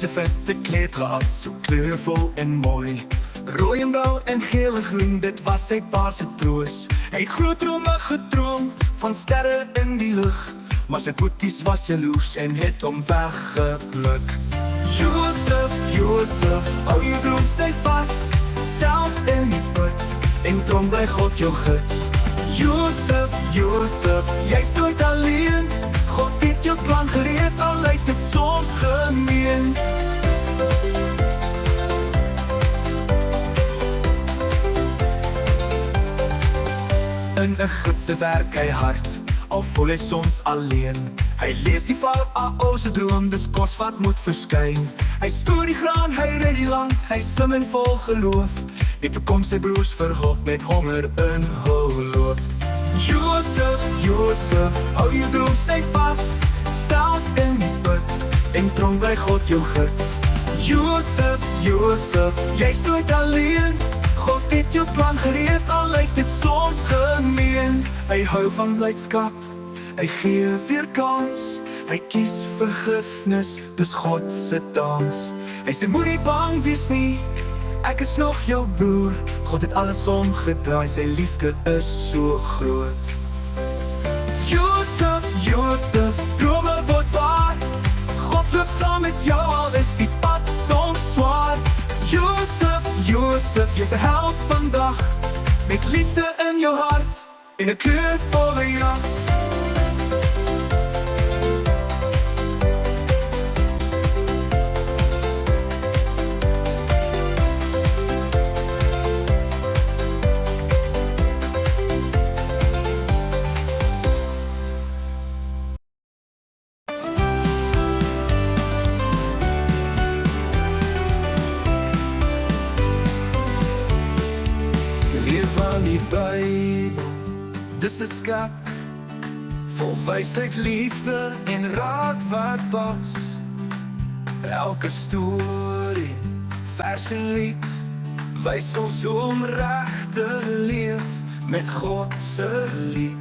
sy witte kleed gehad, so kleurvol en mooi. Rooi en blauw en geel en groen, dit was sy pa se troos. Hy het groot drome gedroom, van sterre in die lug. Maar sy boeties was jaloers en het hom weggepluk. Josef, Josef, hou jou droom steek vast, selfs in die put, en trom bly God jou gids. Josef, Josef, jy's nooit alleen, God het jou plan gereed, al lyk dit soms gemeen. In Egypte werk hy hard, al voel hy soms alleen. Hy lees die farao se droom, dis kos wat moet verskyn. Hy stoor die graan, hy red die land, hy slim en vol geloof. Net toe kom sy broers verhop met honger in hul loop. Josef, Josef, hou jou droom steek vast, selfs in die put, en trom by God jou gids. Josef, Josef, jy's nooit alleen, God het jou plan gereed, al lyk dit soms gemeen. Hy hou van blydskap, hy gee weer kans, hy kies vergifnis, dis God se dans. Hy sê moenie bang wees nie, ek is nog jou broer, God het alles omgedraai, sy liefde is so groot. Josef, Josef, drome word waar, God loop saam met jou, al is die pad soms swaar. Josef, Josef, jy's 'n held vandag, met liefde in jou hart, en 'n kleurvolle jas. Van die Bybel, dis 'n skat, vol wysheid, liefde en raad wat pas. Elke storie, vers en lied, wys ons hoe om reg te leef met God se lied.